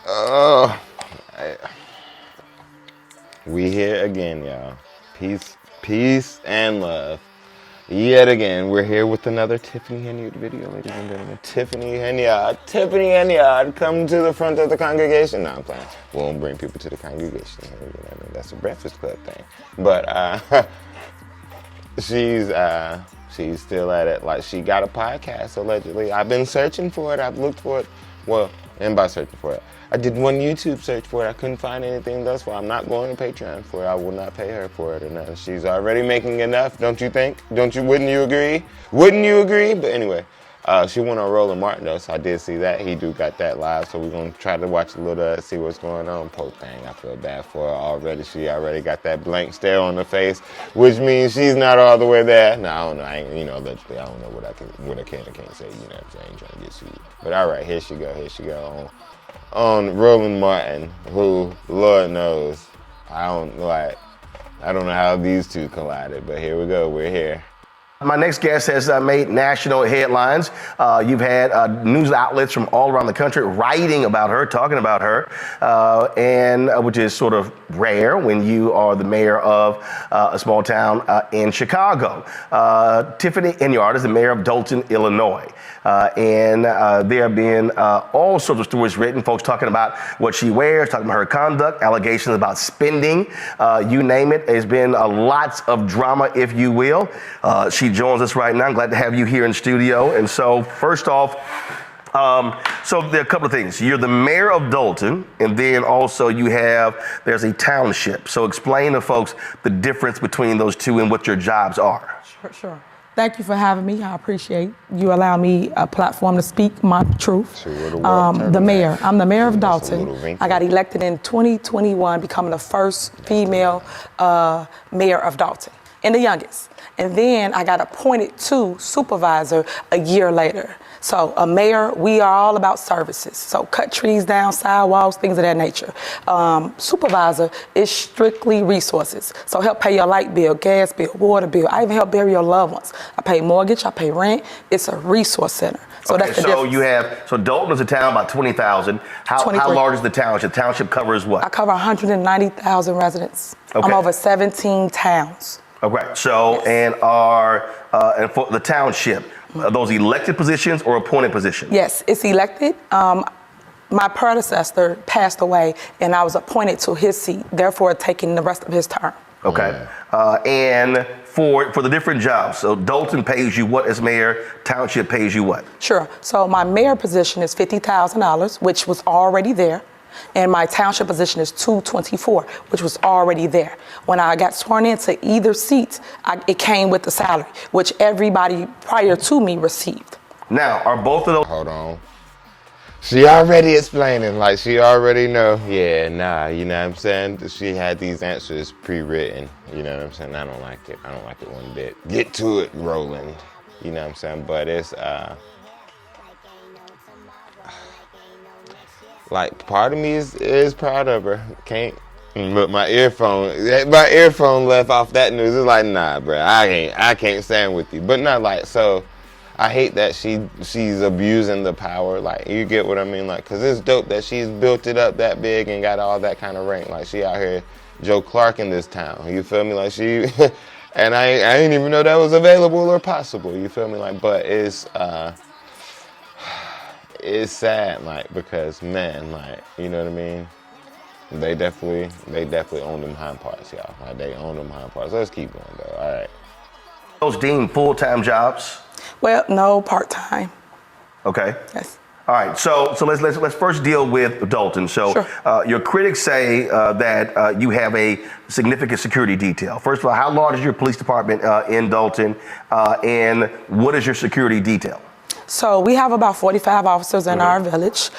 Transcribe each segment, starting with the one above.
Oh, we here again, y'all. Peace and love. Yet again, we're here with another Tiffany Henyard video, ladies and gentlemen. Tiffany Henyard, come to the front of the congregation. No, I'm playing. We won't bring people to the congregation. You know, that's a Breakfast Club thing. But she's still at it. Like, she got a podcast, allegedly. I've been searching for it. I've looked for it. Well, and by searching for it, I did one YouTube search for it. I couldn't find anything thus far. I'm not going to Patreon for it. I will not pay her for it or nothing. She's already making enough, don't you think? Wouldn't you agree? Wouldn't you agree? But anyway, she went on Roland Martin though, so I did see that. He got that live, so we're gonna try to watch a little, see what's going on. Poor thing, I feel bad for her already. She already got that blank stare on her face, which means she's not all the way there. No, I don't know. Allegedly, I don't know what I can and can't say. You know what I'm saying? I ain't trying to get sued. But all right, here she go. On Roland Martin, who, Lord knows, I don't know how these two collided, but here we go, we're here. My next guest has made national headlines. You've had news outlets from all around the country writing about her, talking about her, and which is sort of rare when you are the mayor of a small town in Chicago. Tiffany Henyard is the mayor of Dalton, Illinois. And there have been all sorts of stories written, folks talking about what she wears, talking about her conduct, allegations about spending, you name it. There's been lots of drama, if you will. She joins us right now. I'm glad to have you here in studio. And so first off, so there are a couple of things. You're the mayor of Dalton, and then also there's a township. So explain to folks the difference between those two and what your jobs are. Sure. Thank you for having me. I appreciate you allowing me a platform to speak my truth. I'm the mayor of Dalton. I got elected in 2021, becoming the first female mayor of Dalton, and the youngest. And then I got appointed to supervisor a year later. So a mayor, we are all about services. So cut trees down, sidewalks, things of that nature. Supervisor is strictly resources. So help pay your light bill, gas bill, water bill. I even help bury your loved ones. I pay mortgage, I pay rent. It's a resource center. So okay, that's the difference. So Dalton is a town about 20,000. How large is the township? The township covers what? I cover 190,000 residents. Okay. I'm over 17 towns. Okay, so yes. And for the township, are those elected positions or appointed positions? Yes, it's elected. My predecessor passed away, and I was appointed to his seat, therefore taking the rest of his term. Okay, and for the different jobs, so Dalton pays you what as mayor, township pays you what? Sure, so my mayor position is $50,000, which was already there. And my township position is $224,000, which was already there. When I got sworn into either seat, it came with the salary, which everybody prior to me received. Now, are both of those? Hold on. She already explaining, like she already know. Yeah, nah, you know what I'm saying? She had these answers pre-written, you know what I'm saying? I don't like it. I don't like it one bit. Get to it, Roland. You know what I'm saying? But it's, like, part of me is proud of her. But my earphone left off that news. It's like, nah, bro, I can't stand with you. But not like, so I hate that she's abusing the power. Like, you get what I mean? Like, cause it's dope that she's built it up that big and got all that kind of rank. Like, she out here Joe Clark in this town. You feel me? Like, she, and I didn't even know that was available or possible. You feel me? Like, but it's sad, like, because man, like, you know what I mean? They definitely own them hind parts, y'all. Like, they own them hind parts. Let's keep going though. All right. Those deemed full-time jobs? Well, no, part-time. Okay. Yes. All right. So let's first deal with Dalton. So sure. Your critics say that you have a significant security detail. First of all, how large is your police department in Dalton, and what is your security detail? So we have about 45 officers in our village.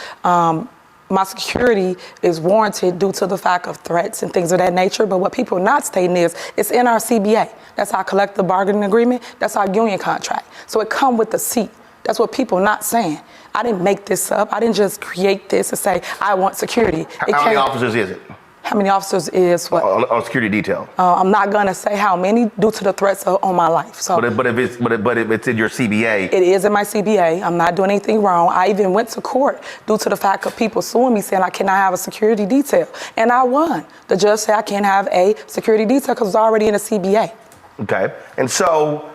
My security is warranted due to the fact of threats and things of that nature. But what people are not stating is it's in our CBA. That's our collective bargaining agreement. That's our union contract. So it comes with the seat. That's what people are not saying. I didn't make this up. I didn't just create this and say, I want security. How many officers is it? How many officers is what? On security detail. I'm not gonna say how many due to the threats on my life. So, but if it's in your CBA, it is in my CBA. I'm not doing anything wrong. I even went to court due to the fact of people suing me saying I cannot have a security detail, and I won. The judge said I can't have a security detail because it's already in a CBA. Okay, and so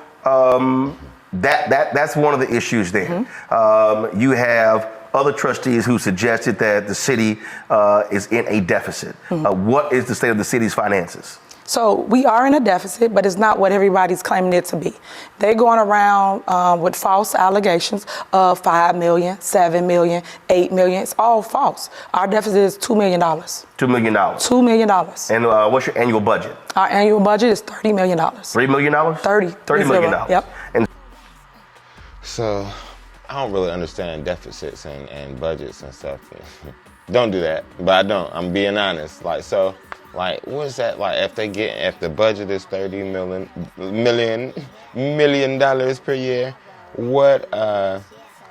that's one of the issues there. You have other trustees who suggested that the city is in a deficit. What is the state of the city's finances? So we are in a deficit, but it's not what everybody's claiming it to be. They're going around with false allegations of $5 million, $7 million, $8 million. It's all false. Our deficit is $2 million. $2 million. $2 million. And what's your annual budget? Our annual budget is $30 million. $3 million? $30 million. Yep. And So I don't really understand deficits and budgets and stuff. Don't do that, but I don't. I'm being honest. Like, so, like, what is that? Like, if the budget is $30 million per year, what,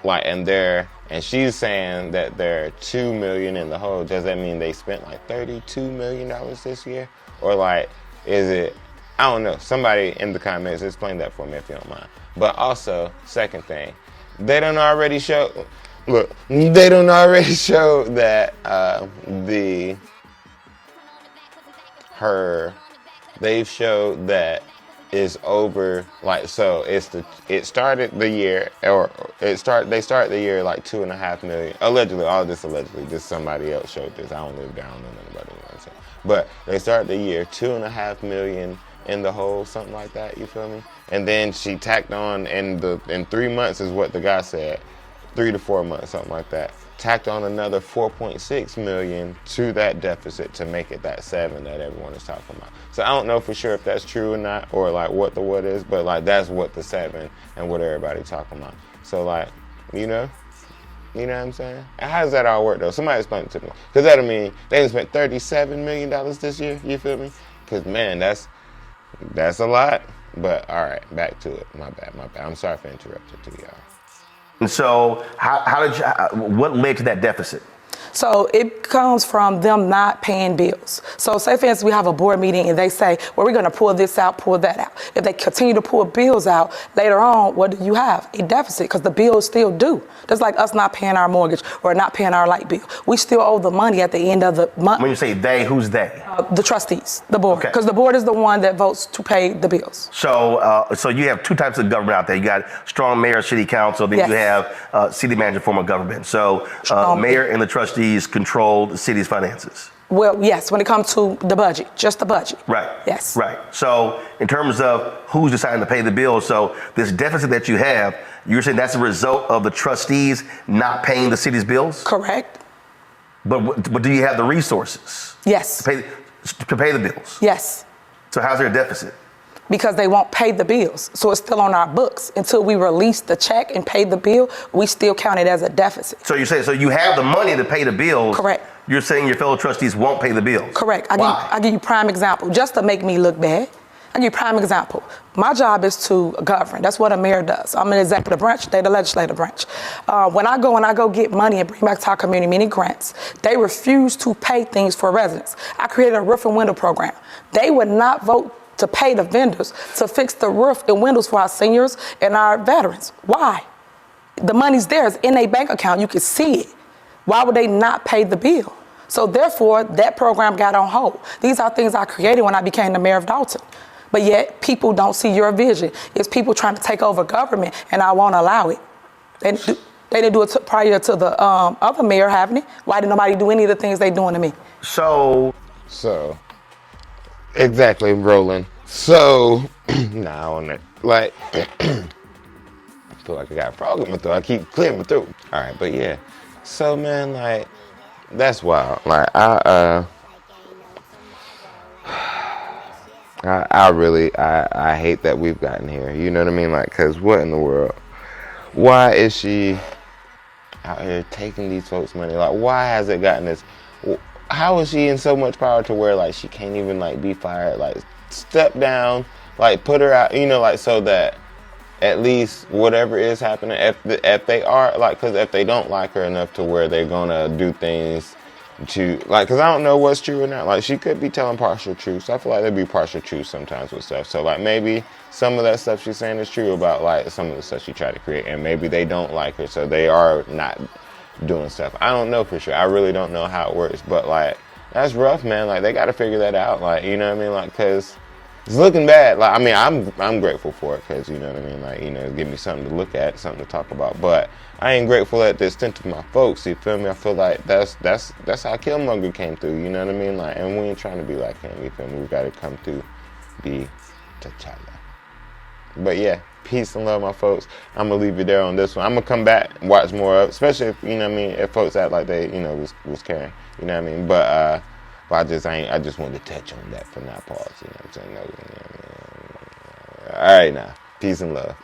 like, and she's saying that they're $2 million in the hole. Does that mean they spent like $32 million this year? Or like, is it, I don't know. Somebody in the comments, explain that for me if you don't mind. But also, second thing, they don't already show that they've showed that is over, like, so they start the year like 2.5 million, allegedly, all this allegedly, just somebody else showed this, I don't live there, I don't know nothing about it, you know what I'm saying? But they start the year 2.5 million in the hole, something like that, you feel me? And then she tacked on in 3 months is what the guy said, 3 to 4 months, something like that. Tacked on another 4.6 million to that deficit to make it that 7 that everyone is talking about. So I don't know for sure if that's true or not, or like what is, but like that's what the 7 and what everybody's talking about. So like, you know what I'm saying? And how does that all work though? Somebody explain it to me. Because that'll mean they spent $37 million this year, you feel me? Because man, that's a lot. But all right, back to it. My bad. I'm sorry for interrupting to y'all. And so what led to that deficit? So it comes from them not paying bills. So say for instance, we have a board meeting and they say, well, we're gonna pull this out, pull that out. If they continue to pull bills out, later on, what do you have? A deficit, because the bills still due. Just like us not paying our mortgage or not paying our light bill. We still owe the money at the end of the month. When you say they, who's they? The trustees, the board, Okay. because the board is the one that votes to pay the bills. So you have two types of government out there. You got strong mayor, city council, then Yes. you have city manager form of government. So mayor and the trustees control the city's finances. Well, yes, when it comes to the budget, just the budget. Right. Yes. Right. So in terms of who's deciding to pay the bills, so this deficit that you have, you're saying that's a result of the trustees not paying the city's bills? Correct. But do you have the resources? Yes. To pay the bills? Yes. So how's there a deficit? Because they won't pay the bills. So it's still on our books. Until we release the check and pay the bill, we still count it as a deficit. So you're saying, so you have the money to pay the bills. Correct. You're saying your fellow trustees won't pay the bills. Correct. Why? I give you prime example, just to make me look bad. I give you prime example. My job is to govern. That's what a mayor does. I'm an executive branch, they're the legislative branch. When I go get money and bring back to our community, many grants, they refuse to pay things for residents. I created a roof and window program. They would not vote to pay the vendors to fix the roof and windows for our seniors and our veterans. Why? The money's there, it's in a bank account, you can see it. Why would they not pay the bill? So therefore, that program got on hold. These are things I created when I became the mayor of Dalton. But yet, people don't see your vision. It's people trying to take over government, and I won't allow it. They didn't do it prior to the other mayor having it. Why did nobody do any of the things they doing to me? So, exactly, Roland. So, nah, on that, like, I feel like I got a frog in my throat. I keep clearing my throat. All right, but yeah. So, man, like, that's wild. Like, I really hate that we've gotten here. You know what I mean? Like, cause what in the world? Why is she out here taking these folks' money? Like, why has it gotten this? How is she in so much power to where like she can't even like be fired? Like, step down, like put her out. You know, like so that at least whatever is happening, if they are like, cause if they don't like her enough to where they're gonna do things because I don't know what's true or not. Like, she could be telling partial truths. I feel like there'd be partial truths sometimes with stuff. So, like, maybe some of that stuff she's saying is true about, like, some of the stuff she tried to create. And maybe they don't like her, so they are not doing stuff. I don't know for sure. I really don't know how it works. But, like, that's rough, man. Like, they got to figure that out. Like, you know what I mean? Like, because it's looking bad. Like, I mean, I'm grateful for it because, you know what I mean? Like, you know, give me something to look at, something to talk about. But I ain't grateful at the extent of my folks, you feel me? I feel like that's how Killmonger came through, you know what I mean? Like, and we ain't trying to be like him, you feel me? We gotta come through, be T'Challa. But yeah, peace and love, my folks. I'm gonna leave you there on this one. I'm gonna come back and watch more of, especially if, you know what I mean, if folks act like they, you know, was caring, you know what I mean? But I just wanted to touch on that for now, pause, you know what I'm saying? No, you know what I mean? All right now, peace and love.